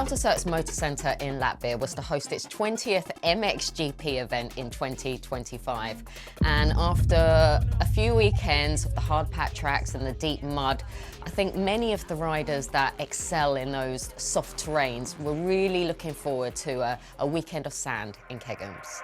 The Seltzer Motor Centre in Latvia was to host its 20th MXGP event in 2025. And after a few weekends of the hard packed tracks and the deep mud, I think many of the riders that excel in those soft terrains were really looking forward to a weekend of sand in Herlings.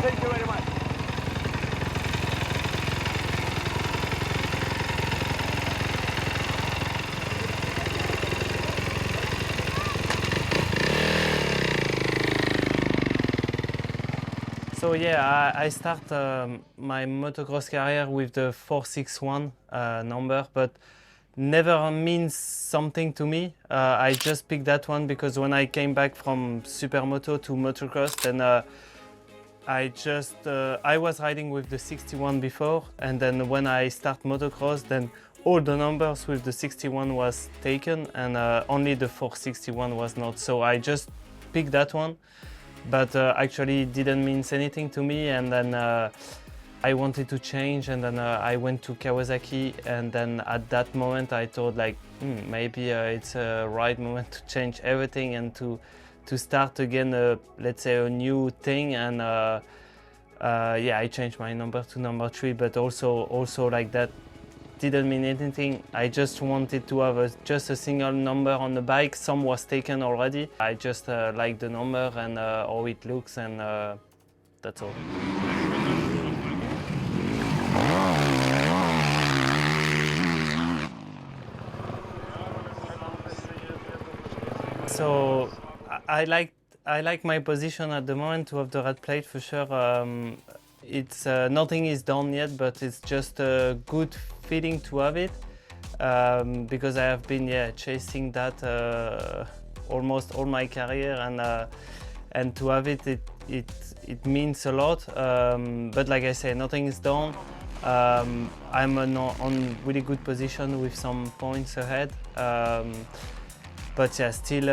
Thank you very much. So yeah, I start my motocross career with the 461 number, but never means something to me. I just picked that one because when I came back from Supermoto to motocross, then I was riding with the 61 before, and then when I start motocross, then all the numbers with the 61 was taken, and only the 461 was not. So I just picked that one, but actually it didn't mean anything to me. And then I wanted to change, and then I went to Kawasaki, and then at that moment I thought like, maybe it's a right moment to change everything and to start again, let's say a new thing. And yeah, I changed my number to number 3, but also like that didn't mean anything. I just wanted to have just a single number on the bike. Some was taken already. I just like the number and how it looks, and that's all. So I like my position at the moment to have the red plate for sure. It's nothing is done yet, but it's just a good feeling to have it, because I have been chasing that almost all my career, and to have it means a lot. But like I say, nothing is done. I'm on really good position with some points ahead. But yeah, still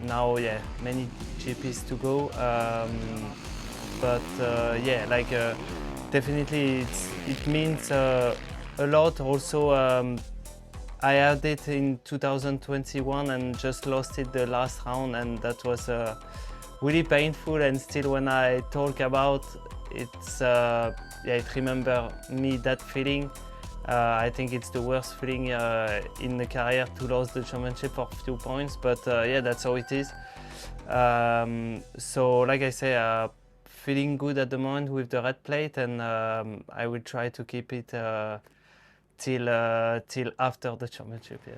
now many GPs to go. But yeah, like definitely it means a lot. Also, I had it in 2021 and just lost it the last round, and that was really painful. And still, when I talk about it, it remembers me that feeling. I think it's the worst feeling in the career to lose the championship for a few points, but yeah, that's how it is. So like I say, feeling good at the moment with the red plate, and I will try to keep it till after the championship. Yeah.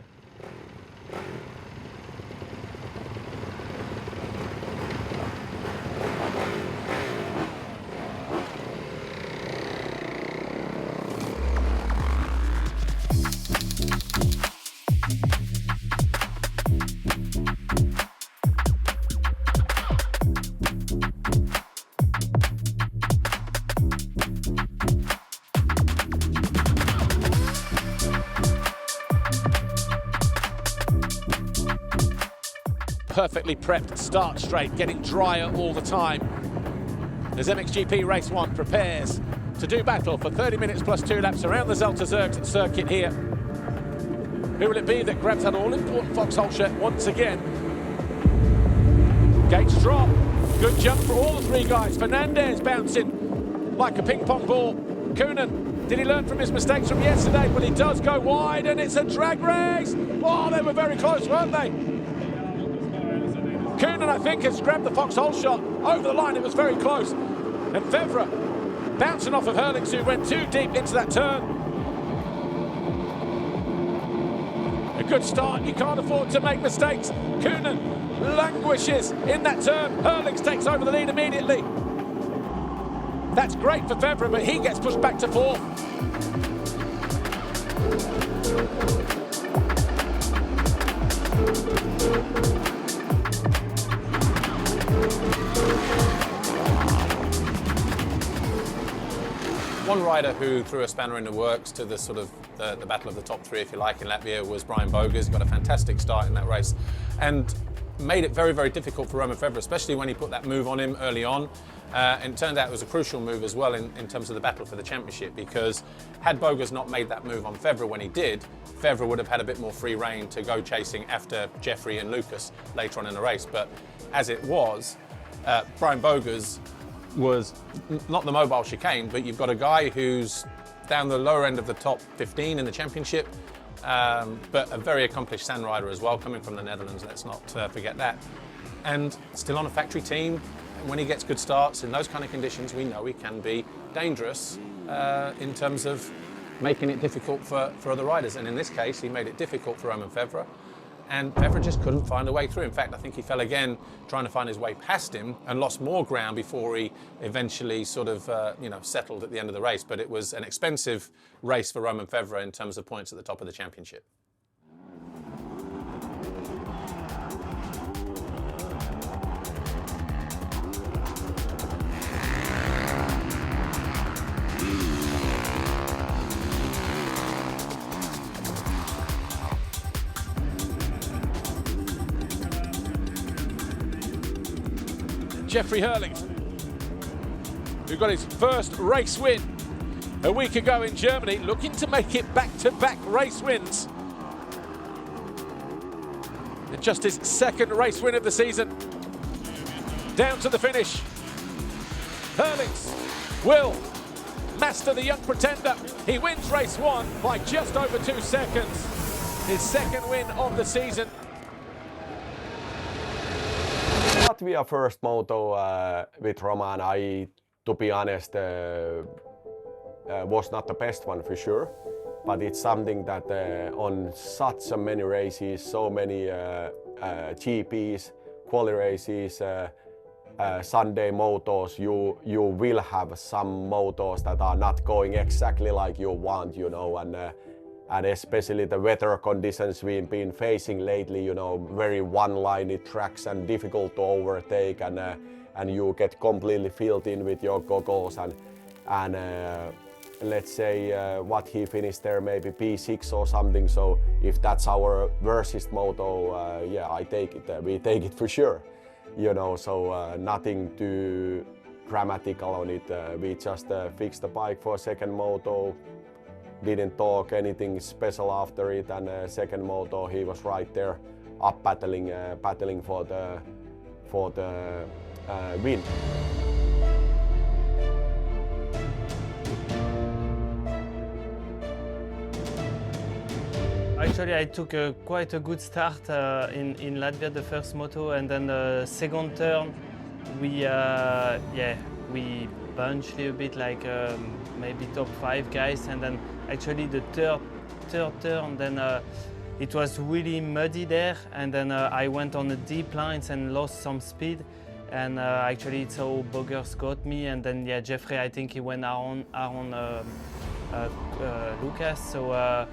perfectly prepped start straight, getting drier all the time. As MXGP Race 1 prepares to do battle for 30 minutes plus 2 laps around the Zelterzergt circuit here. Who will it be that grabs that all-important Vauxhall shirt once again? Gates drop. Good jump for all the 3 guys. Fernandez bouncing like a ping pong ball. Koonen, did he learn from his mistakes from yesterday? But he does go wide, and it's a drag race. Oh, they were very close, weren't they? Koonen, I think, has grabbed the Vauxhall shot over the line. It was very close. And Fevre bouncing off of Herlings, who went too deep into that turn. A good start. You can't afford to make mistakes. Koonen languishes in that turn. Herlings takes over the lead immediately. That's great for Fevre, but he gets pushed back to 4th. One rider who threw a spanner in the works to the sort of the battle of the top 3, if you like, in Latvia was Brian Bogers. He got a fantastic start in that race and made it very, very difficult for Romain Fevre, especially when he put that move on him early on. And it turned out it was a crucial move as well in terms of the battle for the championship, because had Bogers not made that move on Fevre when he did, Fevre would have had a bit more free rein to go chasing after Jeffrey and Lucas later on in the race. But as it was, Brian Bogers was not the mobile chicane, but you've got a guy who's down the lower end of the top 15 in the championship, but a very accomplished sand rider as well, coming from the Netherlands, let's not forget that. And still on a factory team. When he gets good starts in those kind of conditions, we know he can be dangerous in terms of making it difficult for other riders. And in this case, he made it difficult for Romain Fevre, and Fevre just couldn't find a way through. In fact, I think he fell again trying to find his way past him and lost more ground before he eventually sort of settled at the end of the race. But it was an expensive race for Romain Fevre in terms of points at the top of the championship. Jeffrey Herlings, who got his first race win a week ago in Germany, looking to make it back-to-back race wins. And just his 2nd race win of the season. Down to the finish. Herlings will master the young pretender. He wins race 1 by just over 2 seconds. His 2nd win of the season. Latvia first moto with Roman, to be honest, was not the best one for sure, but it's something that on such many races, so many GPs, quali races, Sunday motos, you will have some motos that are not going exactly like you want, and especially the weather conditions we've been facing lately, very one-lined tracks and difficult to overtake, and you get completely filled in with your goggles, and let's say what he finished there, maybe P6 or something. So if that's our worst moto, yeah, I take it. We take it for sure, So nothing too dramatical on it. We just fixed the bike for 2nd moto. Didn't talk anything special after it, and 2nd moto he was right there up battling for the win. Actually, I took quite a good start in Latvia, the first moto, and then the 2nd turn we bunched a bit, like maybe top 5 guys, and then actually the third turn, then it was really muddy there, and then I went on the deep lines and lost some speed, and actually it's how Bogers got me, and then Jeffrey, I think he went around Lucas, so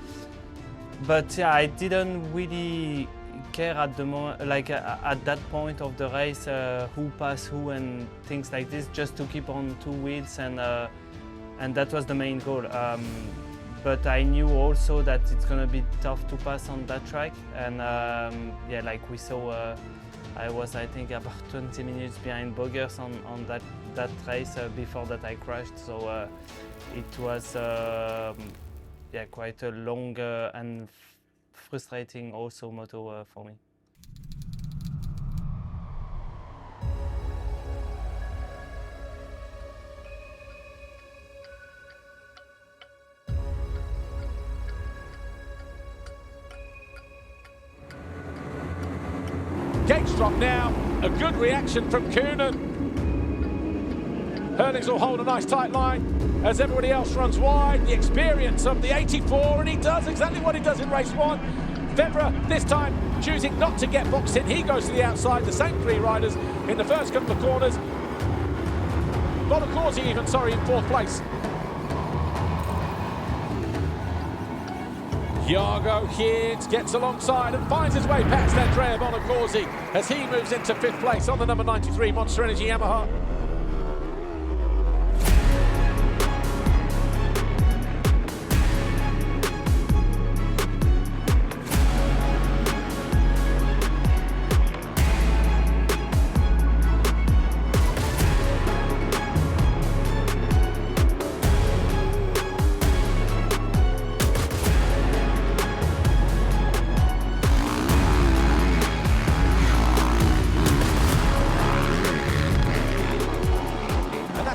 but I didn't really care at the at that point of the race who passed who and things like this, just to keep on 2 wheels, and that was the main goal. but I knew also that it's gonna be tough to pass on that track. And yeah, like we saw, I was, I think, about 20 minutes behind Bogers on that race before that I crashed. So it was yeah, quite a long and frustrating also moto for me. Gates drop now, a good reaction from Koonen. Herlings will hold a nice tight line as everybody else runs wide. The experience of the 84, and he does exactly what he does in race one. Febvre this time choosing not to get boxed in. He goes to the outside, the same three riders in the first couple of corners. Moto even, sorry, in fourth place. Jago Hirt gets alongside and finds his way past Andrea Bonacorsi as he moves into fifth place on the number 93 Monster Energy Yamaha.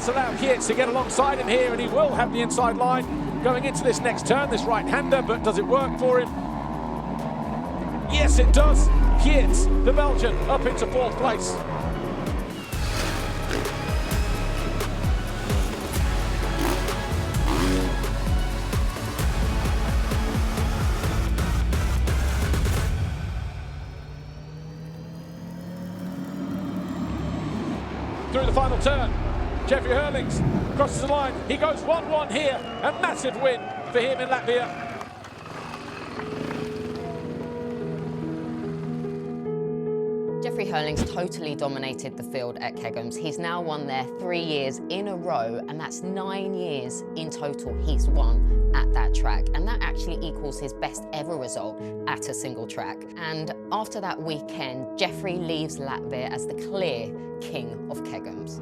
Allow Hirt to get alongside him here, and he will have the inside line going into this next turn, this right-hander, but does it work for him? Yes, it does. Hirt, the Belgian, up into fourth place. Through the final turn, Jeffrey Herlings crosses the line. He goes 1-1 here. A massive win for him in Latvia. Jeffrey Herlings totally dominated the field at Kegums. He's now won there 3 years in a row, and that's 9 years in total he's won at that track. And that actually equals his best ever result at a single track. And after that weekend, Jeffrey leaves Latvia as the clear king of Kegums.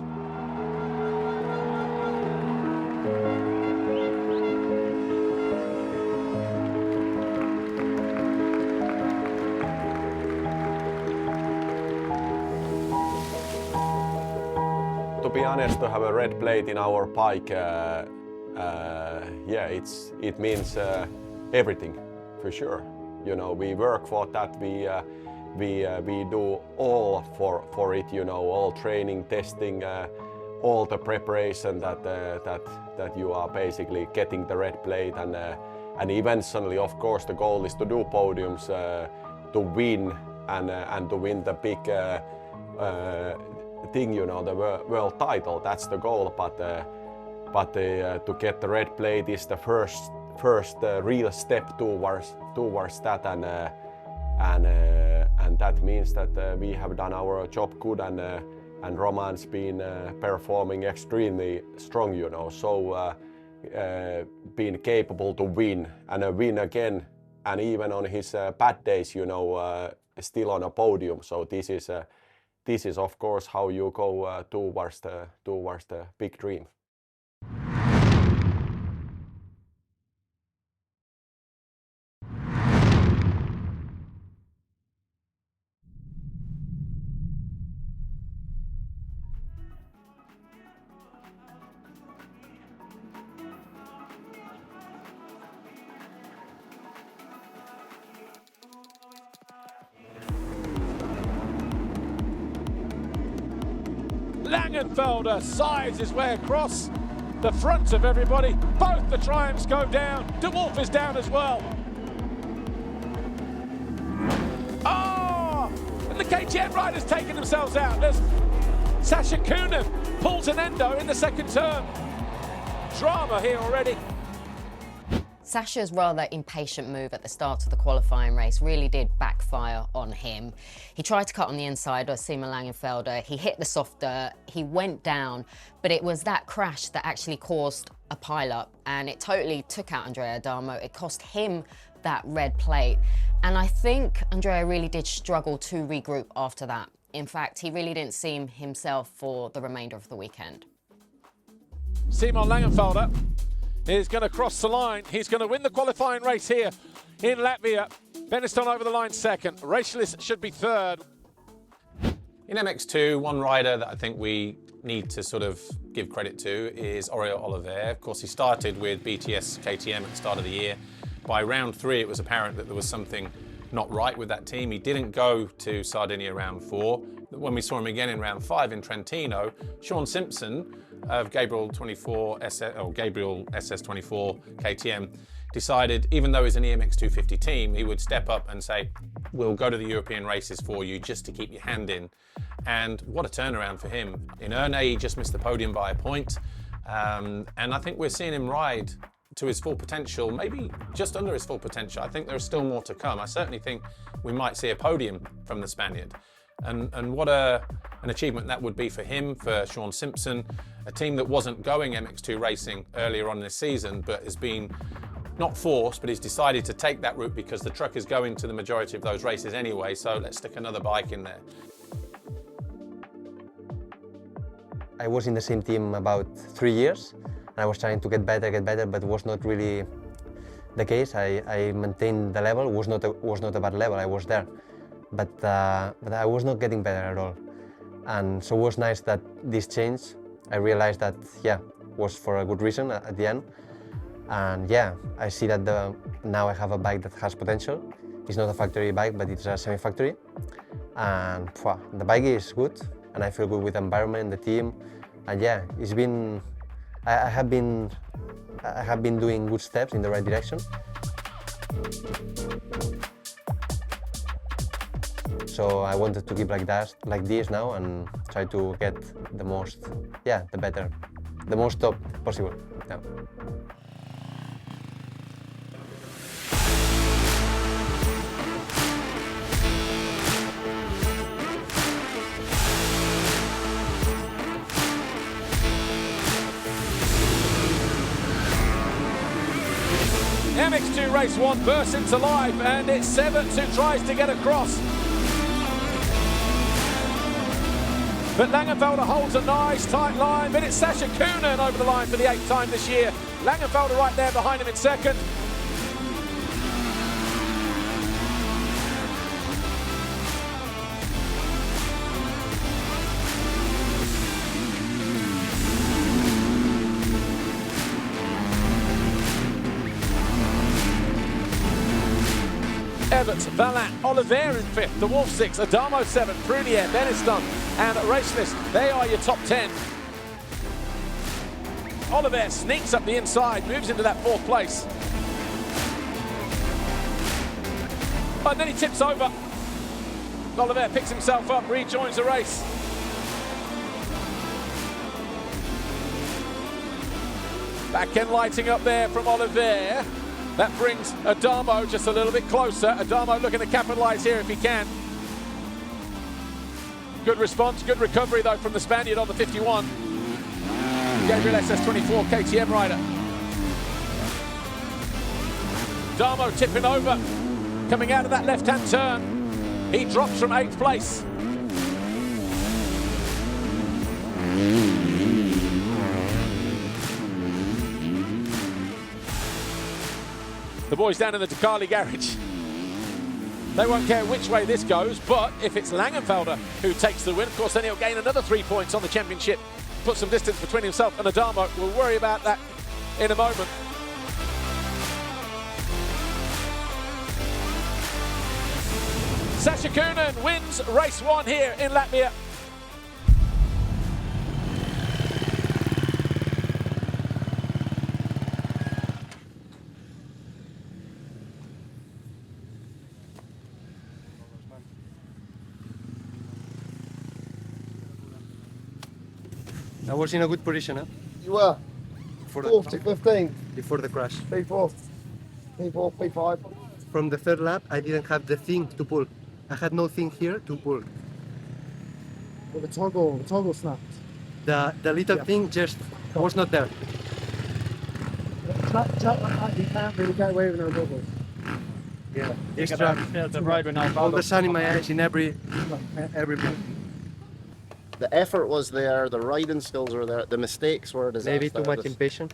To be honest, to have a red plate in our bike, yeah, it means everything, for sure. You know, we work for that. We do all for it. You know, all training, testing, all the preparation that you are basically getting the red plate, and eventually, of course, the goal is to do podiums, to win and to win the big thing, you know, the world title. That's the goal. But to get the red plate is the first real step towards that, and that means that we have done our job good, and Roman's been performing extremely strong, you know. So being capable to win and win again, and even on his bad days, you know, still on a podium. So this is of course how you go towards the big dream. Langenfelder sides his way across the front of everybody. Both the Triumphs go down. De Wolf is down as well. Oh! And the KTM riders taking themselves out. There's Sasha Koonen pulls an endo in the second turn. Drama here already. Sasha's rather impatient move at the start of the qualifying race really did backfire on him. He tried to cut on the inside of Simon Langenfelder, he hit the soft dirt, he went down, but it was that crash that actually caused a pileup, and it totally took out Andrea Adamo. It cost him that red plate. And I think Andrea really did struggle to regroup after that. In fact, he really didn't seem himself for the remainder of the weekend. Simon Langenfelder is going to cross the line. He's going to win the qualifying race here in Latvia. Beniston over the line second. Racialist should be third. In MX2, one rider that I think we need to sort of give credit to is Oriol Oliver. Of course, he started with BTS KTM at the start of the year. By round 3, it was apparent that there was something not right with that team. He didn't go to Sardinia round 4. When we saw him again in round 5 in Trentino, Sean Simpson of Gabriel SS24 KTM decided, even though he's an EMX 250 team, he would step up and say, we'll go to the European races for you just to keep your hand in. And what a turnaround for him. In Erne, he just missed the podium by a point. And I think we're seeing him ride to his full potential, maybe just under his full potential. I think there's still more to come. I certainly think we might see a podium from the Spaniard. And what an achievement that would be for him, for Sean Simpson, a team that wasn't going MX2 racing earlier on this season, but has been not forced, but he's decided to take that route because the truck is going to the majority of those races anyway, so let's stick another bike in there. I was in the same team about 3 years, and I was trying to get better, but it was not really the case. I maintained the level. It was not a bad level. I was there, but I was not getting better at all. And so it was nice that this changed. I realized that, yeah, was for a good reason at the end. And yeah, I see that now I have a bike that has potential. It's not a factory bike, but it's a semi-factory. And the bike is good, and I feel good with the environment, the team. And yeah, it's been, I have been doing good steps in the right direction. So I wanted to keep like this now, and try to get the most, the most top possible. Yeah. MX2 race 1 bursts into life, and it's Sevens who tries to get across. But Langenfelder holds a nice tight line, but it's Sasha Kunin over the line for the 8th time this year. Langenfelder right there behind him in second. Everts, Vallant, Oliver in 5th, the Wolf 6, Adamo 7th, Prunier, Beniston and Raceless. They are your top 10. Oliver sneaks up the inside, moves into that 4th place. And then he tips over. Oliver picks himself up, rejoins the race. Back end lighting up there from Oliver. That brings Adamo just a little bit closer. Adamo looking to capitalise here if he can. Good response, good recovery though from the Spaniard on the 51. Gabriel SS24 KTM rider. Adamo tipping over, coming out of that left-hand turn. He drops from 8th place. The boys down in the Ducati garage, they won't care which way this goes, but if it's Langenfelder who takes the win, of course, then he'll gain another 3 points on the championship, put some distance between himself and Adamo. We'll worry about that in a moment. Sasha Kunin wins race 1 here in Latvia. I was in a good position, huh? You were. For 4th to 15th. Before the crash. P4, P4, P5. From the 3rd lap, I didn't have the thing to pull. I had no thing here to pull. Well, the toggle snapped. The little thing just was not there. Track like that, you can't really get away with no bubbles. Yeah, All the sun in my eyes in every moment. The effort was there, the riding skills were there, the mistakes were a disaster. maybe too much impatient.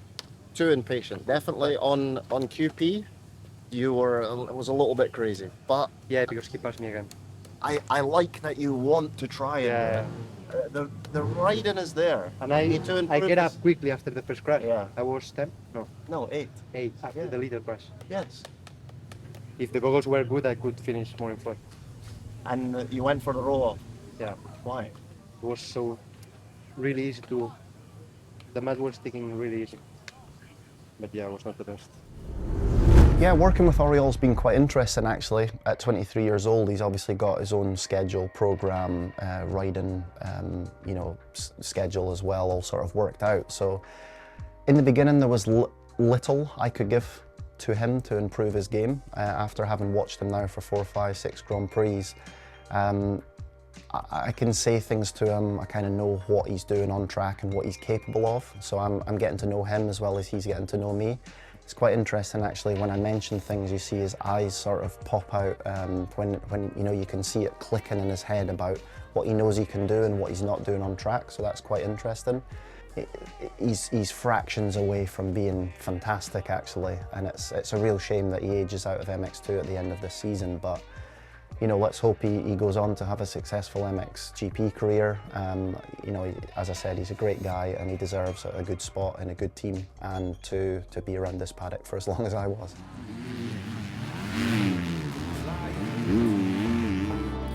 Too impatient. Definitely on QP, it was a little bit crazy. But Yeah, because he passed me again. I like that you want to try Yeah. and the riding is there. And You I need to improve get up this- quickly after the first crash. Yeah. I was 10, no, No, 8. 8 after Yeah. the little crash. Yes. If the goggles were good, I could finish more in front. And you went for the roll off. Yeah, Why? it was so really easy to. The mat was sticking really easy. But yeah, it was not the best. Yeah, working with Oriol's been quite interesting actually. At 23 years old, he's obviously got his own schedule, program, riding, schedule as well, all sort of worked out. So in the beginning, there was little I could give to him to improve his game. After having watched him now for 4, 5, 6 Grand Prix, I can say things to him. I kind of know what he's doing on track and what he's capable of. So I'm getting to know him as well as he's getting to know me. It's quite interesting actually when I mention things, you see his eyes sort of pop out when you can see it clicking in his head about what he knows he can do and what he's not doing on track. So that's quite interesting. He's fractions away from being fantastic actually, and it's a real shame that he ages out of MX2 at the end of this season. But let's hope he goes on to have a successful MXGP career. As I said, he's a great guy and he deserves a good spot in a good team and to be around this paddock for as long as I was.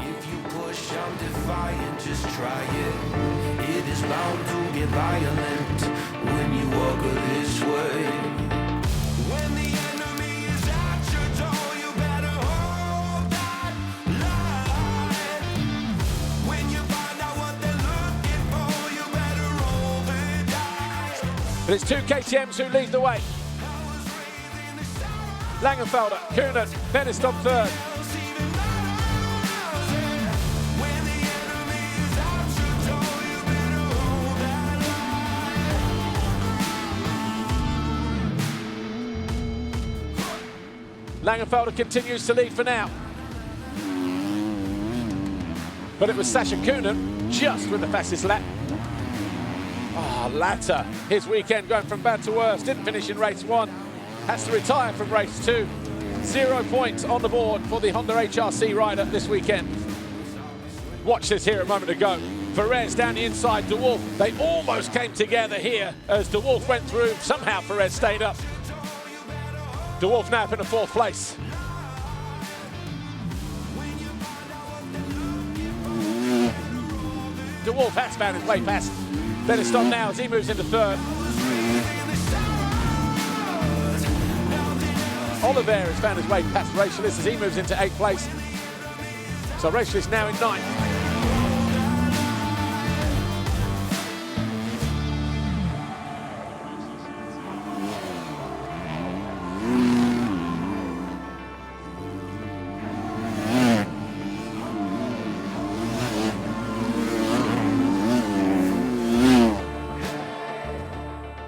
If you push, I'm defiant, just try it. It is bound to get violent when you walk this way. When the enemy is at your door, you better hold that line. When you find out what they're looking for, you better roll the dice. But it's 2 KTMs who lead the way. Langenfelder, Kuhnen, Benestop third. Langenfelder continues to lead for now. But it was Sasha Kuhnen just with the fastest lap. Latter, his weekend going from bad to worse. Didn't finish in race 1. Has to retire from race 2. 0 points on the board for the Honda HRC rider this weekend. Watch this here a moment ago. Perez down the inside, De Wolf. They almost came together here as De Wolf went through. Somehow Perez stayed up. De Wolf now up in the 4th place. De Wolf has found his way past Benestop now as he moves into 3rd. Oliver has found his way past Racialist as he moves into 8th place. So Racialist now in 9th.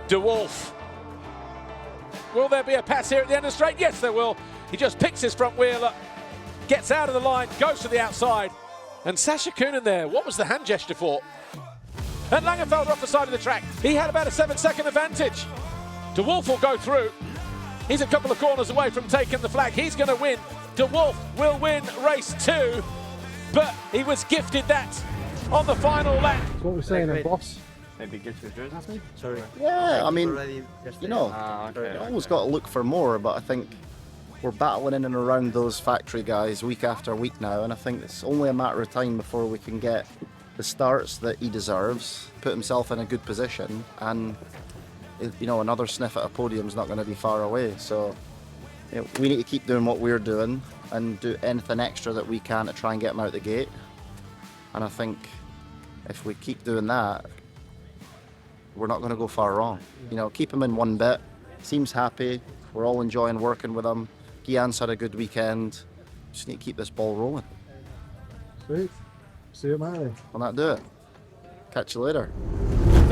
De Wolf. Will there be a pass here at the end of the straight? Yes, there will. He just picks his front wheel up, gets out of the line, goes to the outside. And Sasha Kuhnen there, what was the hand gesture for? And Langenfelder off the side of the track. He had about a 7-second advantage. De Wolf will go through. He's a couple of corners away from taking the flag. He's going to win. De Wolf will win race 2, but he was gifted that on the final lap. What we're saying, then, boss. Maybe get your jersey. Sorry. Yeah, I mean, Already yesterday. you always got to look for more, but I think we're battling in and around those factory guys week after week now, and I think it's only a matter of time before we can get the starts that he deserves, put himself in a good position, and another sniff at a podium's not going to be far away. So we need to keep doing what we're doing and do anything extra that we can to try and get him out the gate. And I think if we keep doing that, we're not going to go far wrong. Keep him in one bit. Seems happy. We're all enjoying working with him. Guillen's had a good weekend. Just need to keep this ball rolling. Sweet. See you, Mary. Well, that do it. Catch you later.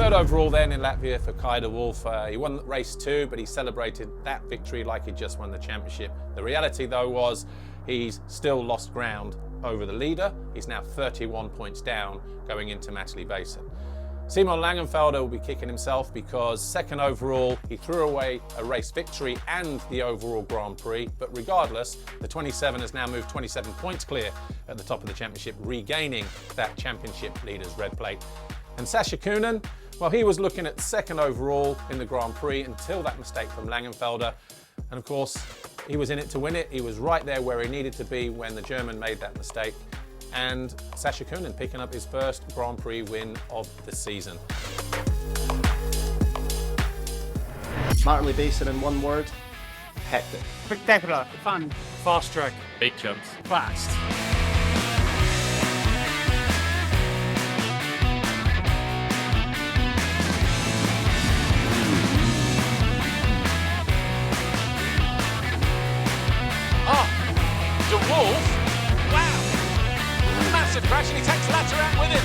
Third overall then in Latvia for Kai de Wolf. He won race 2, but he celebrated that victory like he just won the championship. The reality though was he's still lost ground over the leader. He's now 31 points down going into Matterley Basin. Simon Langenfelder will be kicking himself because second overall, he threw away a race victory and the overall Grand Prix, but regardless, the 27 has now moved 27 points clear at the top of the championship, regaining that championship leader's red plate. And Sasha Kunin, well, he was looking at second overall in the Grand Prix until that mistake from Langenfelder. And of course, he was in it to win it. He was right there where he needed to be when the German made that mistake. And Sasha Kunin picking up his first Grand Prix win of the season. Matterley Basin in one word, hectic. Spectacular. Fun. Fast track. Big jumps. Fast. De Wolf, wow! Massive crash and he takes Latter out with him.